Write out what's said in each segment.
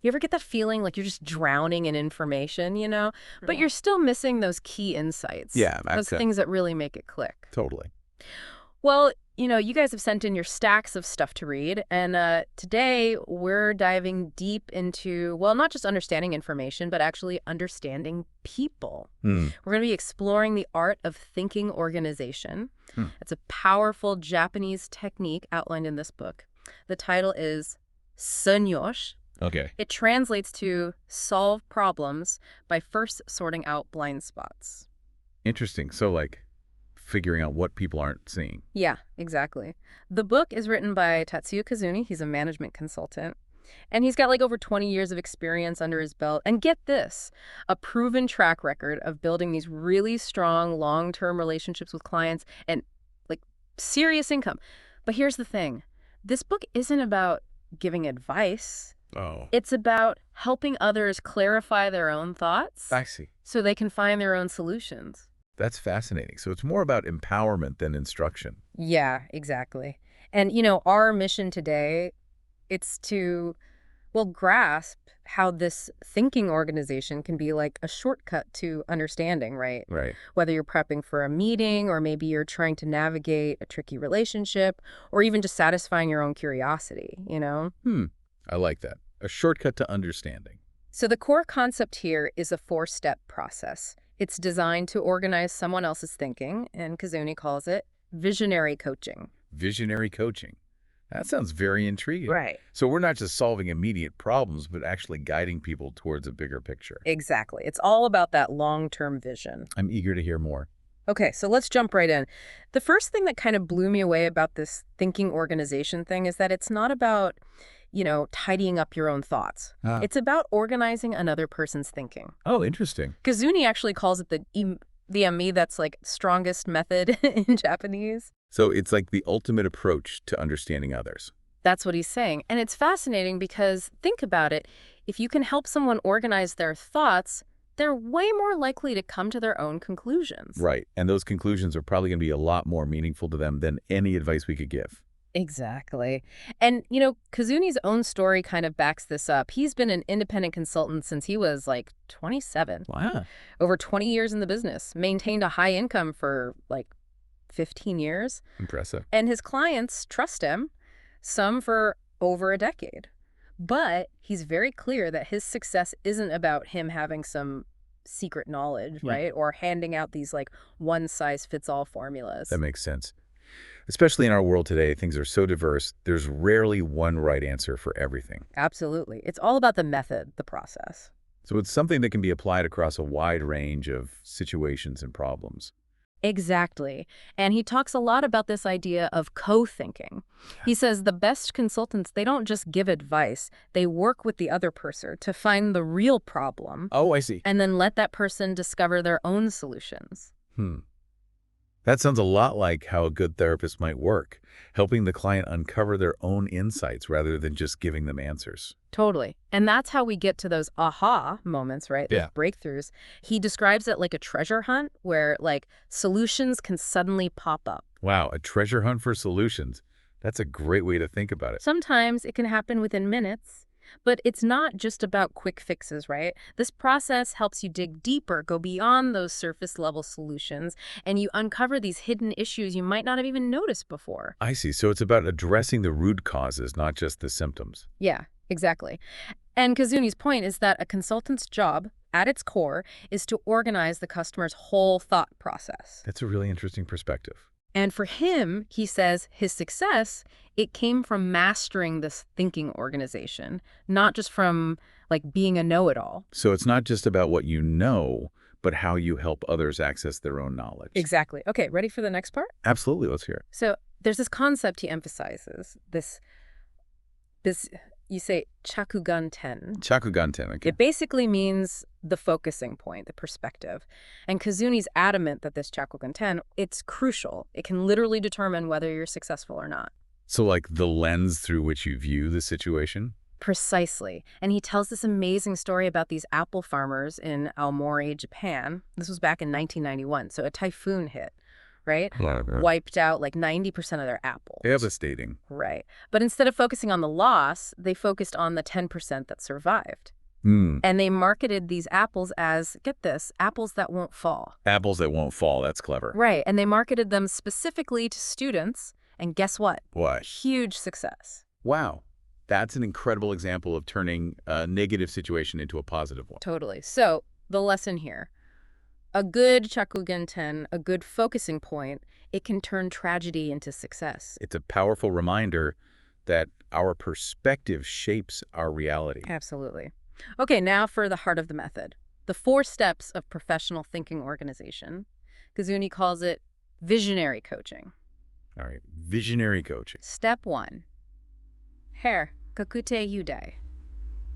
You ever get that feeling like you're just drowning in information, but you're still missing those key insights. Yeah, those things that really make it click. Totally. Well, you guys have sent in your stacks of stuff to read, and today we're diving deep into, well, not just understanding information, but actually understanding people. We're going to be exploring the art of thinking organization. It's a powerful Japanese technique outlined in this book. The title is Senyoshi. Okay. It translates to solve problems by first sorting out blind spots. Interesting. So, like, figuring out what people aren't seeing. Yeah, exactly. The book is written by Tatsuya Kazuni. He's a management consultant. And he's got like over 20 years of experience under his belt. And get this, a proven track record of building these really strong long-term relationships with clients and like serious income. But here's the thing. This book isn't about giving advice. Oh. It's about helping others clarify their own thoughts. I see. So they can find their own solutions. That's fascinating. So it's more about empowerment than instruction. Yeah, exactly. And, our mission today, it's to, grasp how this thinking organization can be like a shortcut to understanding, right? Right. Whether you're prepping for a meeting or maybe you're trying to navigate a tricky relationship or even just satisfying your own curiosity, I like that. A shortcut to understanding. So the core concept here is a 4-step process. It's designed to organize someone else's thinking, and Kazuni calls it visionary coaching. Visionary coaching. That sounds very intriguing. Right. So we're not just solving immediate problems, but actually guiding people towards a bigger picture. Exactly. It's all about that long-term vision. I'm eager to hear more. Okay, so let's jump right in. The first thing that kind of blew me away about this thinking organization thing is that it's not about, tidying up your own thoughts. It's about organizing another person's thinking. Oh, interesting. Kazuni actually calls it the imi that's like strongest method in Japanese. So it's like the ultimate approach to understanding others. That's what he's saying. And it's fascinating because think about it. If you can help someone organize their thoughts, they're way more likely to come to their own conclusions. Right. And those conclusions are probably going to be a lot more meaningful to them than any advice we could give. Exactly. And, Kazuni's own story kind of backs this up. He's been an independent consultant since he was like 27. Wow. Over 20 years in the business, maintained a high income for like 15 years. Impressive. And his clients trust him, some for over a decade. But he's very clear that his success isn't about him having some secret knowledge, right? Or handing out these like one-size-fits-all formulas. That makes sense. Especially in our world today, things are so diverse, there's rarely one right answer for everything. Absolutely. It's all about the method, the process. So it's something that can be applied across a wide range of situations and problems. Exactly. And he talks a lot about this idea of co-thinking. He says the best consultants, they don't just give advice. They work with the other person to find the real problem. Oh, I see. And then let that person discover their own solutions. That sounds a lot like how a good therapist might work, helping the client uncover their own insights rather than just giving them answers. Totally. And that's how we get to those aha moments, right? Those breakthroughs. He describes it like a treasure hunt where like solutions can suddenly pop up. Wow, a treasure hunt for solutions. That's a great way to think about it. Sometimes it can happen within minutes. But it's not just about quick fixes, right? This process helps you dig deeper, go beyond those surface-level solutions, and you uncover these hidden issues you might not have even noticed before. I see. So it's about addressing the root causes, not just the symptoms. Yeah, exactly. And Kazuni's point is that a consultant's job, at its core, is to organize the customer's whole thought process. That's a really interesting perspective. And for him, he says his success, it came from mastering this thinking organization, not just from like being a know-it-all. So it's not just about what you know, but how you help others access their own knowledge. Exactly. Okay, ready for the next part? Absolutely. Let's hear it. So there's this concept he emphasizes, this you say chakugan-ten. Chakugan-ten, okay. It basically means the focusing point, the perspective. And Kazuni's adamant that this chakugan-ten, it's crucial. It can literally determine whether you're successful or not. So like the lens through which you view the situation? Precisely. And he tells this amazing story about these apple farmers in Aomori, Japan. This was back in 1991, so a typhoon hit. right? Yeah. Wiped out like 90% of their apples. Devastating. Right. But instead of focusing on the loss, they focused on the 10% that survived. Hmm. And they marketed these apples as, get this, apples that won't fall. Apples that won't fall. That's clever. Right. And they marketed them specifically to students. And guess what? What? Huge success. Wow. That's an incredible example of turning a negative situation into a positive one. Totally. So the lesson here, a good chakugenten, a good focusing point, it can turn tragedy into success. It's a powerful reminder that our perspective shapes our reality. Absolutely. Okay, now for the heart of the method. The 4 steps of professional thinking organization. Kazuni calls it visionary coaching. All right. Visionary coaching. Step 1. Hair, kakute yudai.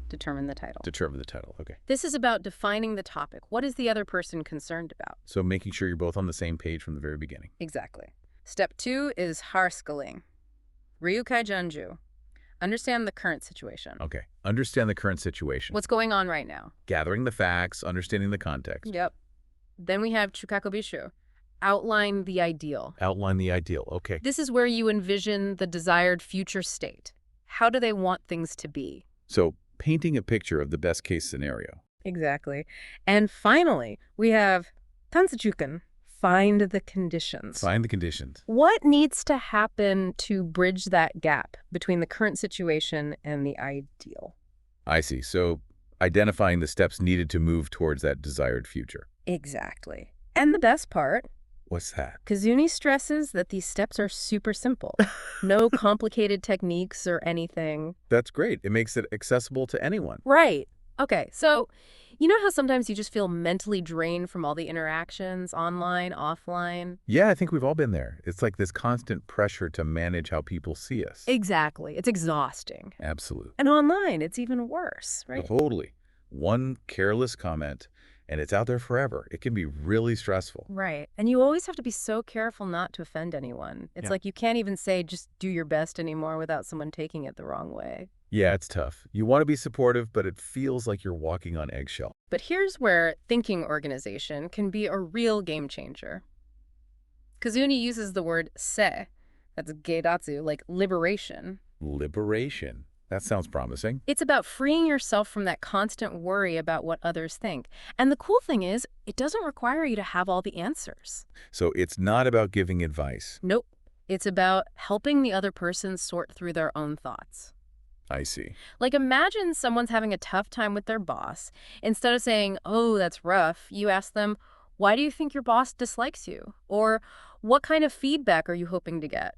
Determine the title. Determine the title. Okay. This is about defining the topic. What is the other person concerned about? So making sure you're both on the same page from the very beginning. Exactly. Step 2 is harscaling. Ryukai janju. Understand the current situation. Okay. Understand the current situation. What's going on right now? Gathering the facts, understanding the context. Yep. Then we have chukakobishu. Outline the ideal. Outline the ideal. Okay. This is where you envision the desired future state. How do they want things to be? So painting a picture of the best case scenario. Exactly. And finally, we have tansachuken. Find the conditions. Find the conditions. What needs to happen to bridge that gap between the current situation and the ideal? I see. So identifying the steps needed to move towards that desired future. Exactly. And the best part, What's that? Kazuni stresses that these steps are super simple. No complicated techniques or anything. That's great. It makes it accessible to anyone. Right. Okay, so you know how sometimes you just feel mentally drained from all the interactions, online, offline? Yeah, I think we've all been there. It's like this constant pressure to manage how people see us. Exactly. It's exhausting. Absolutely. And online, it's even worse, right? Totally. One careless comment, and it's out there forever. It can be really stressful. Right. And you always have to be so careful not to offend anyone. It's like you can't even say just do your best anymore without someone taking it the wrong way. Yeah, it's tough. You want to be supportive, but it feels like you're walking on eggshell. But here's where thinking organization can be a real game changer. Kazuni uses the word se, that's geidatsu, like liberation. Liberation. That sounds promising. It's about freeing yourself from that constant worry about what others think. And the cool thing is, it doesn't require you to have all the answers. So it's not about giving advice. Nope. It's about helping the other person sort through their own thoughts. I see. Like imagine someone's having a tough time with their boss. Instead of saying, oh, that's rough, you ask them, why do you think your boss dislikes you? Or what kind of feedback are you hoping to get?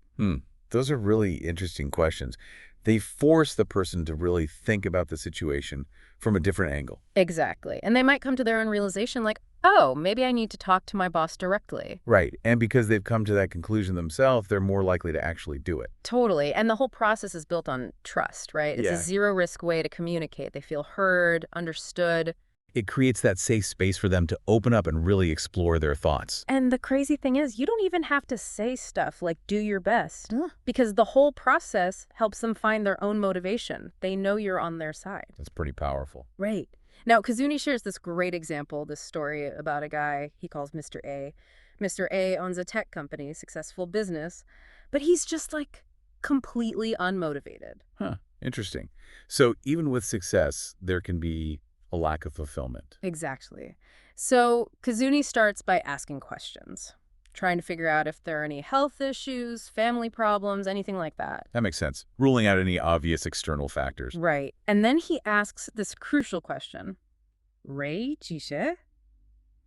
Those are really interesting questions. They force the person to really think about the situation from a different angle. Exactly. And they might come to their own realization like, oh, maybe I need to talk to my boss directly. Right. And because they've come to that conclusion themselves, they're more likely to actually do it. Totally. And the whole process is built on trust, right? It's a zero-risk way to communicate. They feel heard, understood. It creates that safe space for them to open up and really explore their thoughts. And the crazy thing is, you don't even have to say stuff like do your best, because the whole process helps them find their own motivation. They know you're on their side. That's pretty powerful. Right. Now, Kazuni shares this great example, this story about a guy he calls Mr. A. Mr. A owns a tech company, successful business, but he's just like completely unmotivated. Huh. Interesting. So even with success, there can be a lack of fulfillment. Exactly. So Kazuni starts by asking questions, trying to figure out if there are any health issues, family problems, anything like that. That makes sense. Ruling out any obvious external factors. Right. And then he asks this crucial question. Rei jishe?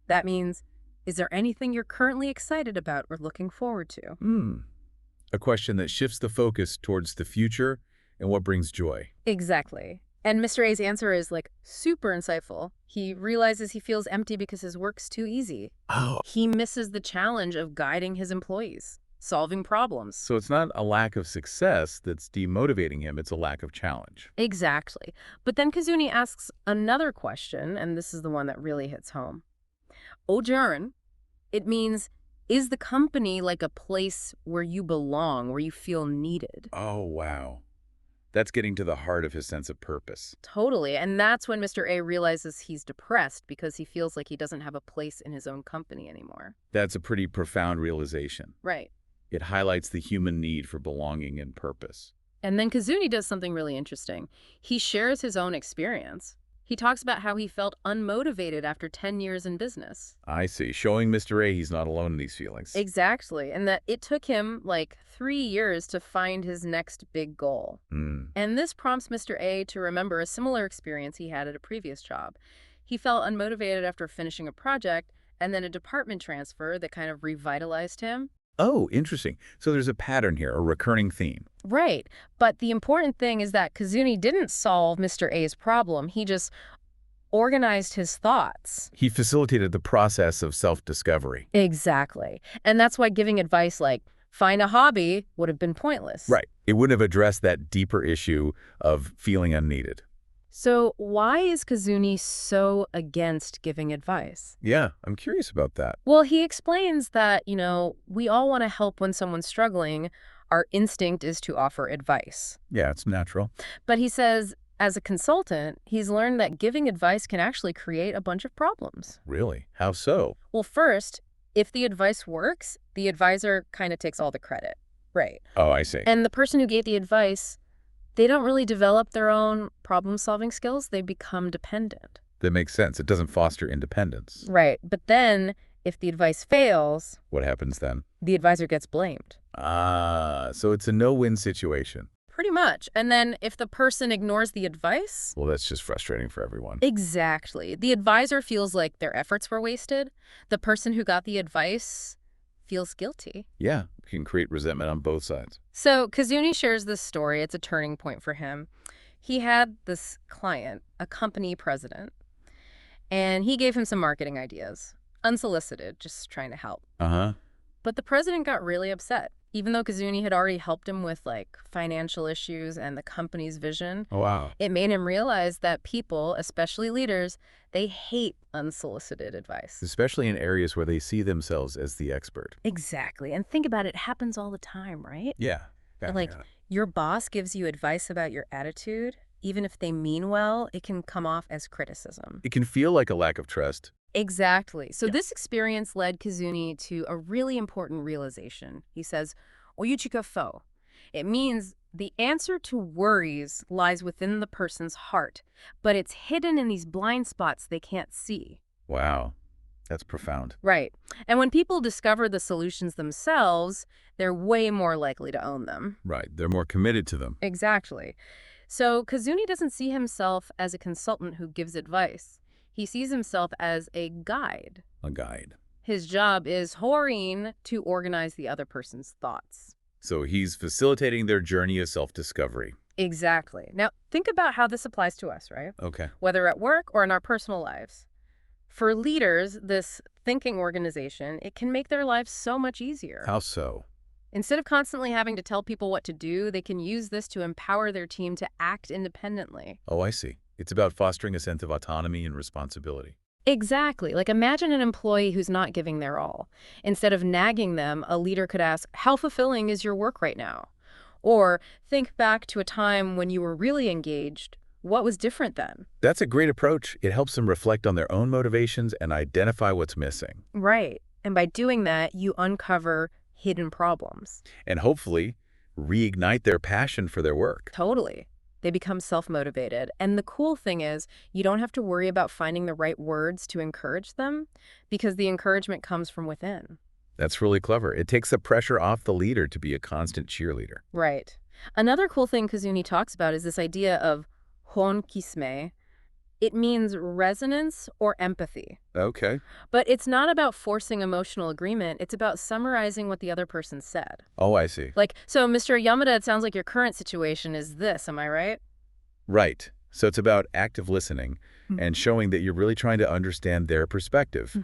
That means, is there anything you're currently excited about or looking forward to? A question that shifts the focus towards the future and what brings joy. Exactly. And Mr. A's answer is like super insightful. He realizes he feels empty because his work's too easy. Oh. He misses the challenge of guiding his employees, solving problems. So it's not a lack of success that's demotivating him, it's a lack of challenge. Exactly. But then Kazuni asks another question, and this is the one that really hits home. Ojuren, it means, is the company like a place where you belong, where you feel needed? Oh, wow. That's getting to the heart of his sense of purpose. Totally. And that's when Mr. A realizes he's depressed because he feels like he doesn't have a place in his own company anymore. That's a pretty profound realization. Right. It highlights the human need for belonging and purpose. And then Kazuni does something really interesting. He shares his own experience. He talks about how he felt unmotivated after 10 years in business. I see. Showing Mr. A he's not alone in these feelings. Exactly. And that it took him like 3 years to find his next big goal. And this prompts Mr. A to remember a similar experience he had at a previous job. He felt unmotivated after finishing a project and then a department transfer that kind of revitalized him. Oh, interesting. So there's a pattern here, a recurring theme. Right. But the important thing is that Kazuni didn't solve Mr. A's problem. He just organized his thoughts. He facilitated the process of self-discovery. Exactly. And that's why giving advice like, find a hobby, would have been pointless. Right. It wouldn't have addressed that deeper issue of feeling unneeded. So why is Kazuni so against giving advice? Yeah, I'm curious about that. Well, he explains that, we all want to help when someone's struggling. Our instinct is to offer advice. Yeah, it's natural. But he says, as a consultant, he's learned that giving advice can actually create a bunch of problems. Really? How so? Well, first, if the advice works, the advisor kind of takes all the credit. Right. Oh, I see. And the person who gave the advice, they don't really develop their own problem-solving skills. They become dependent. That makes sense. It doesn't foster independence. Right. But then, if the advice fails, What happens then? the advisor gets blamed. So it's a no-win situation. Pretty much. And then if the person ignores the advice... Well, that's just frustrating for everyone. Exactly. The advisor feels like their efforts were wasted. The person who got the advice feels guilty. Yeah, it can create resentment on both sides. So Kazuni shares this story. It's a turning point for him. He had this client, a company president, and he gave him some marketing ideas. Unsolicited, just trying to help. But the president got really upset. Even though Kazuni had already helped him with financial issues and the company's vision, Oh, wow. it made him realize that people, especially leaders, they hate unsolicited advice. Especially in areas where they see themselves as the expert. Exactly. And think about it, it happens all the time, right? Yeah. Your boss gives you advice about your attitude. Even if they mean well, it can come off as criticism. It can feel like a lack of trust. Exactly. So this experience led Kazuni to a really important realization. He says, Oyuchika fo. It means the answer to worries lies within the person's heart, but it's hidden in these blind spots they can't see. Wow. That's profound. Right. And when people discover the solutions themselves, they're way more likely to own them. Right. They're more committed to them. Exactly. So Kazuni doesn't see himself as a consultant who gives advice. He sees himself as a guide. A guide. His job is horin to organize the other person's thoughts. So he's facilitating their journey of self-discovery. Exactly. Now, think about how this applies to us, right? Okay. Whether at work or in our personal lives. For leaders, this thinking organization, it can make their lives so much easier. How so? Instead of constantly having to tell people what to do, they can use this to empower their team to act independently. Oh, I see. It's about fostering a sense of autonomy and responsibility. Exactly. Imagine an employee who's not giving their all. Instead of nagging them, a leader could ask, how fulfilling is your work right now? Or think back to a time when you were really engaged. What was different then? That's a great approach. It helps them reflect on their own motivations and identify what's missing. Right. And by doing that, you uncover hidden problems. And hopefully reignite their passion for their work. Totally. They become self-motivated. And the cool thing is, you don't have to worry about finding the right words to encourage them because the encouragement comes from within. That's really clever. It takes the pressure off the leader to be a constant cheerleader. Right. Another cool thing Kazuni talks about is this idea of honkisme. It means resonance or empathy. Okay. But it's not about forcing emotional agreement. It's about summarizing what the other person said. Oh, I see. So Mr. Yamada, it sounds like your current situation is this, am I right? Right. So it's about active listening and showing that you're really trying to understand their perspective.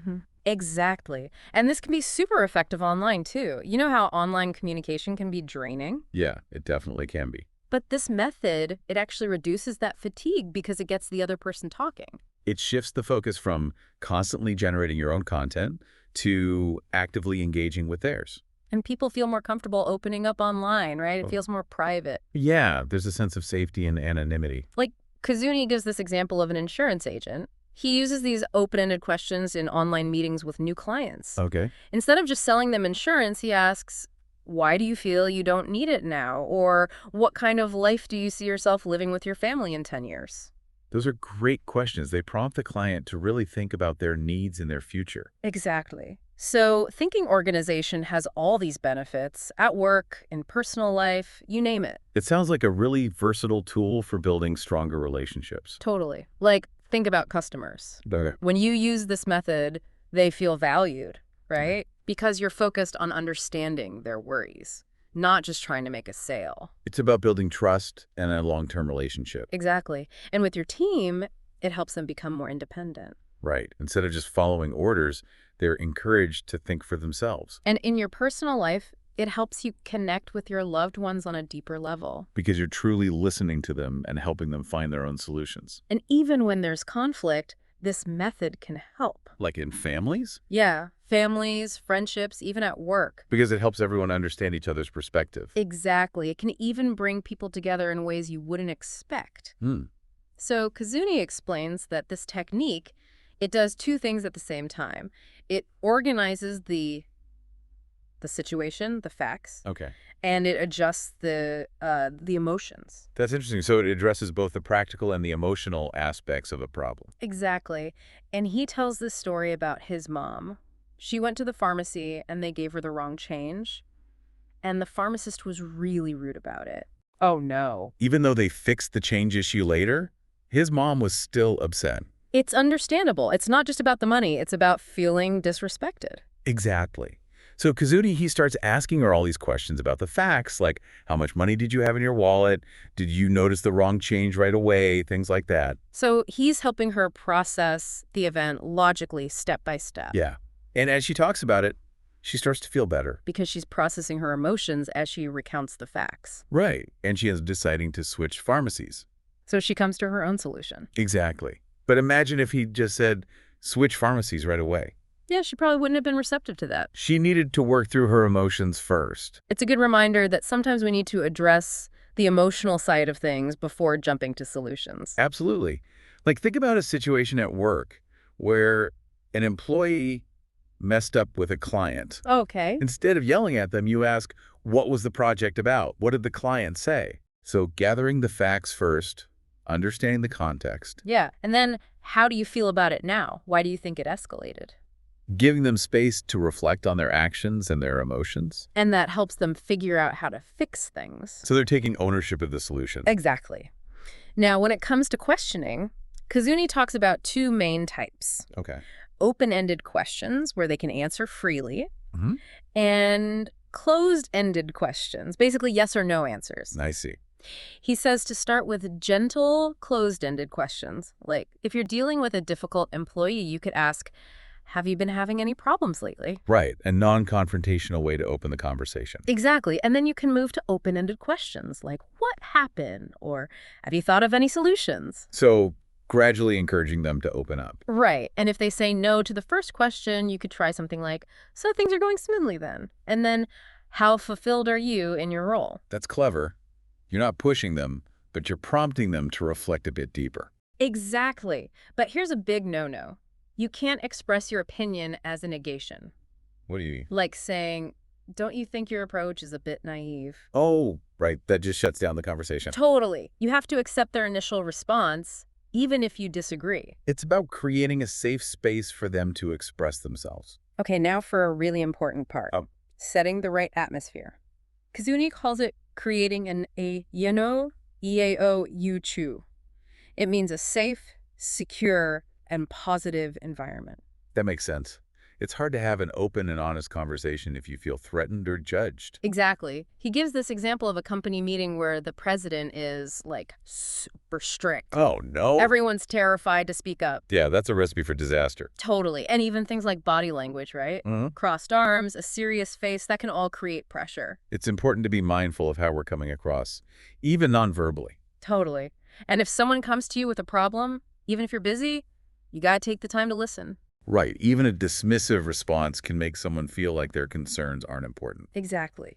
Exactly. And this can be super effective online, too. You know how online communication can be draining? Yeah, it definitely can be. But this method, it actually reduces that fatigue because it gets the other person talking. It shifts the focus from constantly generating your own content to actively engaging with theirs. And people feel more comfortable opening up online, right? It feels more private. Yeah, there's a sense of safety and anonymity. Like Kazuni gives this example of an insurance agent. He uses these open-ended questions in online meetings with new clients. Okay. Instead of just selling them insurance, he asks, why do you feel you don't need it now? Or what kind of life do you see yourself living with your family in 10 years? Those are great questions. They prompt the client to really think about their needs and their future. Exactly. So thinking organization has all these benefits at work, in personal life, you name it. It sounds like a really versatile tool for building stronger relationships. Totally. Like, think about customers. Okay. When you use this method, they feel valued, right? Because you're focused on understanding their worries, not just trying to make a sale. It's about building trust and a long-term relationship. Exactly. And with your team, it helps them become more independent. Right. Instead of just following orders, they're encouraged to think for themselves. And in your personal life, it helps you connect with your loved ones on a deeper level. Because you're truly listening to them and helping them find their own solutions. And even when there's conflict, this method can help. Like in families? Yeah, families, friendships, even at work. Because it helps everyone understand each other's perspective. Exactly. It can even bring people together in ways you wouldn't expect. Hmm. So Kazuni explains that this technique, it does two things at the same time. It organizes the situation, the facts, Okay. and it adjusts the emotions. That's interesting. So it addresses both the practical and the emotional aspects of a problem. Exactly. And he tells this story about his mom. She went to the pharmacy and they gave her the wrong change. And the pharmacist was really rude about it. Oh, no. Even though they fixed the change issue later, his mom was still upset. It's understandable. It's not just about the money. It's about feeling disrespected. Exactly. So Kazuni, he starts asking her all these questions about the facts, like how much money did you have in your wallet? Did you notice the wrong change right away? Things like that. So he's helping her process the event logically, step by step. Yeah. And as she talks about it, she starts to feel better. Because she's processing her emotions as she recounts the facts. Right. And she is deciding to switch pharmacies. So she comes to her own solution. Exactly. But imagine if he just said, switch pharmacies right away. Yeah, she probably wouldn't have been receptive to that. She needed to work through her emotions first. It's a good reminder that sometimes we need to address the emotional side of things before jumping to solutions. Absolutely. Like, think about a situation at work where an employee messed up with a client. Okay. Instead of yelling at them, you ask, what was the project about? What did the client say? So gathering the facts first, understanding the context. Yeah. And then how do you feel about it now? Why do you think it escalated? Giving them space to reflect on their actions and their emotions. And that helps them figure out how to fix things. So they're taking ownership of the solution. Exactly. Now, when it comes to questioning, Kazuni talks about two main types. Okay. Open-ended questions where they can answer freely, Mm-hmm. and closed-ended questions, basically yes or no answers. I see. He says to start with gentle, closed-ended questions. Like, if you're dealing with a difficult employee, you could ask, have you been having any problems lately? Right. A non-confrontational way to open the conversation. Exactly. And then you can move to open-ended questions like, what happened? Or have you thought of any solutions? So gradually encouraging them to open up. Right. And if they say no to the first question, you could try something like, so things are going smoothly then. And then, how fulfilled are you in your role? That's clever. You're not pushing them, but you're prompting them to reflect a bit deeper. Exactly. But here's a big no-no. You can't express your opinion as a negation. What do you mean? Like saying, don't you think your approach is a bit naive? Oh, right. That just shuts down the conversation. Totally. You have to accept their initial response, even if you disagree. It's about creating a safe space for them to express themselves. Okay, now for a really important part. Setting the right atmosphere. Kazuni calls it creating an EAO Yuchu. It means a safe, secure, and positive environment. That makes sense. It's hard to have an open and honest conversation if you feel threatened or judged. Exactly. He gives this example of a company meeting where the president is, like, super strict. Oh, no. Everyone's terrified to speak up. Yeah, that's a recipe for disaster. Totally. And even things like body language, right? Mm-hmm. Crossed arms, a serious face, that can all create pressure. It's important to be mindful of how we're coming across, even non-verbally. Totally. And if someone comes to you with a problem, even if you're busy, you gotta take the time to listen. Right. Even a dismissive response can make someone feel like their concerns aren't important. Exactly.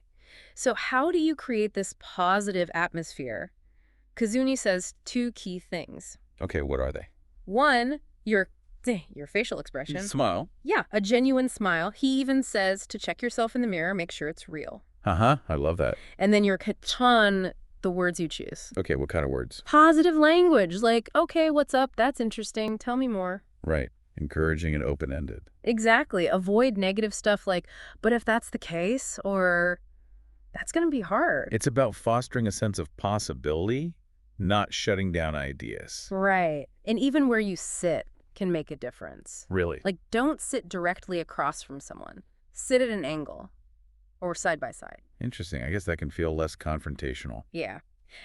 So how do you create this positive atmosphere? Kazuni says two key things. Okay, what are they? One, your facial expression. Smile. Yeah, a genuine smile. He even says to check yourself in the mirror, make sure it's real. Uh-huh. I love that. And then your kachan, the words you choose. Okay, what kind of words? Positive language, like, okay, what's up? That's interesting. Tell me more. Right. Encouraging and open-ended. Exactly. Avoid negative stuff like, but if that's the case, or that's going to be hard. It's about fostering a sense of possibility, not shutting down ideas. Right. And even where you sit can make a difference. Really? Like, don't sit directly across from someone. Sit at an angle or side by side. Interesting. I guess that can feel less confrontational. Yeah.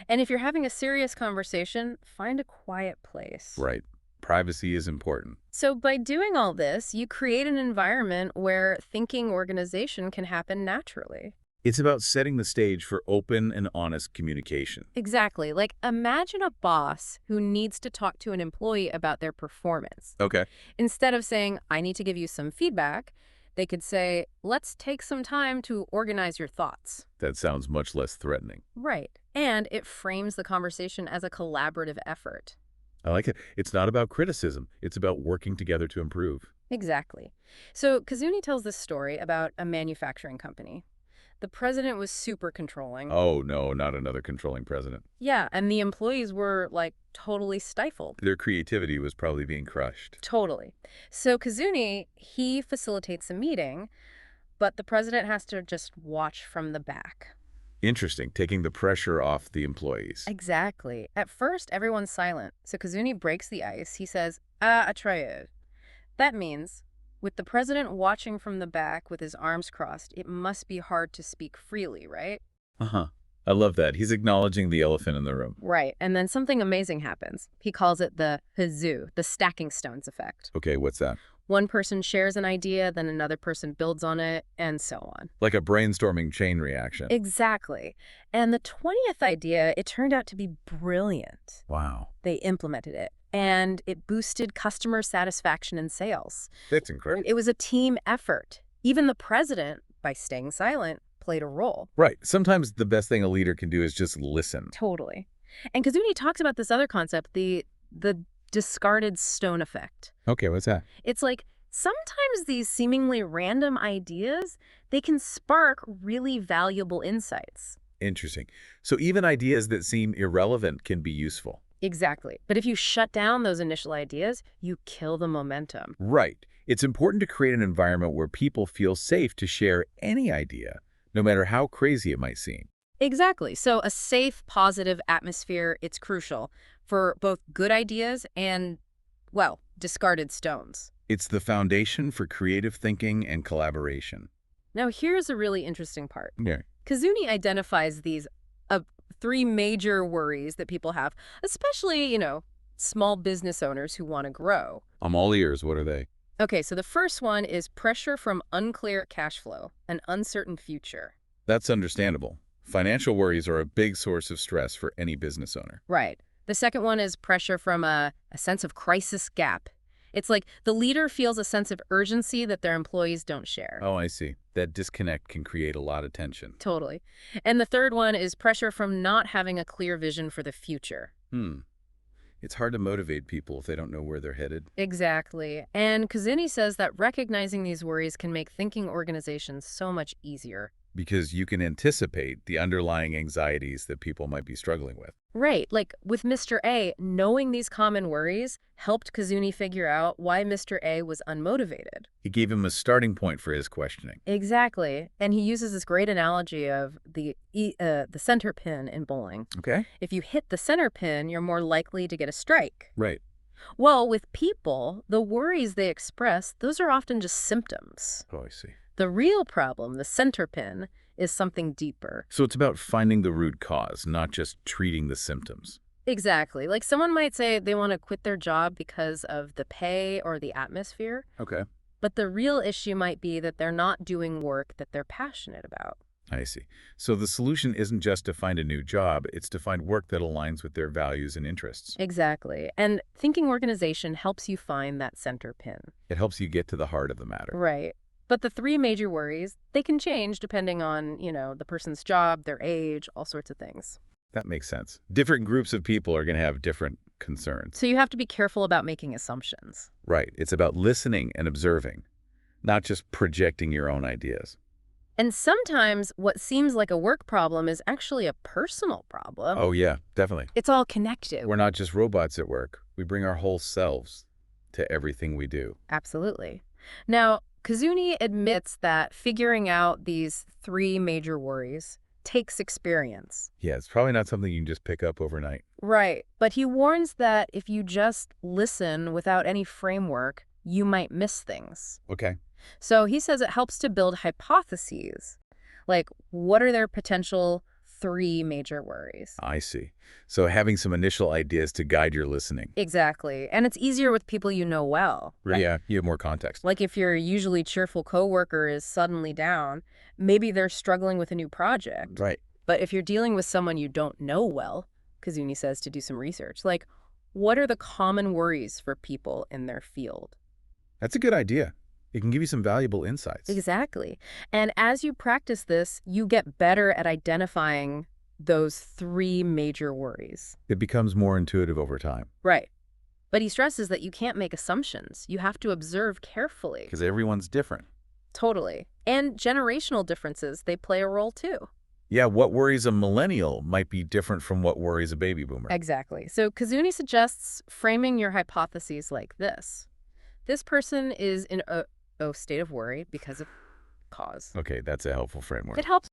And if you're having a serious conversation, find a quiet place. Right. Privacy is important. So by doing all this, you create an environment where thinking organization can happen naturally. It's about setting the stage for open and honest communication. Exactly. Like, imagine a boss who needs to talk to an employee about their performance. Okay. Instead of saying, I need to give you some feedback, they could say, let's take some time to organize your thoughts. That sounds much less threatening. Right. And it frames the conversation as a collaborative effort. I like it. It's not about criticism. It's about working together to improve. Exactly. So Kazuni tells this story about a manufacturing company. The president was super controlling. Oh, no, not another controlling president. Yeah, and the employees were, like, totally stifled. Their creativity was probably being crushed. Totally. So Kazuni, he facilitates a meeting, but the president has to just watch from the back. Interesting, taking the pressure off the employees. Exactly. At first, everyone's silent. So Kazuni breaks the ice. He says, atrayed. That means, with the president watching from the back with his arms crossed, it must be hard to speak freely, right? Uh-huh. I love that. He's acknowledging the elephant in the room. Right. And then something amazing happens. He calls it the hazu, the stacking stones effect. Okay, what's that? One person shares an idea, then another person builds on it, and so on. Like a brainstorming chain reaction. Exactly. And the 20th idea, it turned out to be brilliant. Wow. They implemented it, and it boosted customer satisfaction and sales. That's incredible. It was a team effort. Even the president, by staying silent, played a role. Right. Sometimes the best thing a leader can do is just listen. Totally. And Kazuni talks about this other concept, the discarded stone effect. Okay, what's that? It's like sometimes these seemingly random ideas, they can spark really valuable insights. Interesting. So even ideas that seem irrelevant can be useful. Exactly. But if you shut down those initial ideas, you kill the momentum. Right. It's important to create an environment where people feel safe to share any idea, no matter how crazy it might seem. Exactly. So a safe, positive atmosphere, it's crucial for both good ideas and, well, discarded stones. It's the foundation for creative thinking and collaboration. Now, here's a really interesting part. Yeah. Kazuni identifies these three major worries that people have, especially, small business owners who want to grow. I'm all ears. What are they? Okay, so the first one is pressure from unclear cash flow, an uncertain future. That's understandable. Financial worries are a big source of stress for any business owner. Right. The second one is pressure from a sense of crisis gap. It's like the leader feels a sense of urgency that their employees don't share. Oh, I see. That disconnect can create a lot of tension. Totally. And the third one is pressure from not having a clear vision for the future. It's hard to motivate people if they don't know where they're headed. Exactly. And Kazuni says that recognizing these worries can make thinking organizations so much easier. Because you can anticipate the underlying anxieties that people might be struggling with. Right. Like with Mr. A, knowing these common worries helped Kazuni figure out why Mr. A was unmotivated. He gave him a starting point for his questioning. Exactly. And he uses this great analogy of the center pin in bowling. Okay. If you hit the center pin, you're more likely to get a strike. Right. Well, with people, the worries they express, those are often just symptoms. Oh, I see. The real problem, the center pin, is something deeper. So it's about finding the root cause, not just treating the symptoms. Exactly. Like someone might say they want to quit their job because of the pay or the atmosphere. Okay. But the real issue might be that they're not doing work that they're passionate about. I see. So the solution isn't just to find a new job, it's to find work that aligns with their values and interests. Exactly. And thinking organization helps you find that center pin. It helps you get to the heart of the matter. Right. But the three major worries, they can change depending on, the person's job, their age, all sorts of things. That makes sense. Different groups of people are going to have different concerns. So you have to be careful about making assumptions. Right. It's about listening and observing, not just projecting your own ideas. And sometimes what seems like a work problem is actually a personal problem. Oh, yeah, definitely. It's all connected. We're not just robots at work. We bring our whole selves to everything we do. Absolutely. Now, Kazuni admits that figuring out these three major worries takes experience. Yeah, it's probably not something you can just pick up overnight. Right. But he warns that if you just listen without any framework, you might miss things. Okay. So he says it helps to build hypotheses. Like, what are their potential three major worries? I see. So having some initial ideas to guide your listening. Exactly. And it's easier with people you know well. Yeah, you have more context. Like if your usually cheerful coworker is suddenly down, maybe they're struggling with a new project. Right. But if you're dealing with someone you don't know well, Kazuni says to do some research, like, what are the common worries for people in their field? That's a good idea. It can give you some valuable insights. Exactly. And as you practice this, you get better at identifying those three major worries. It becomes more intuitive over time. Right. But he stresses that you can't make assumptions. You have to observe carefully. Because everyone's different. Totally. And generational differences, they play a role too. Yeah, what worries a millennial might be different from what worries a baby boomer. Exactly. So Kazuni suggests framing your hypotheses like this. This person is in a state of worry because of cause. Okay, that's a helpful framework. It helps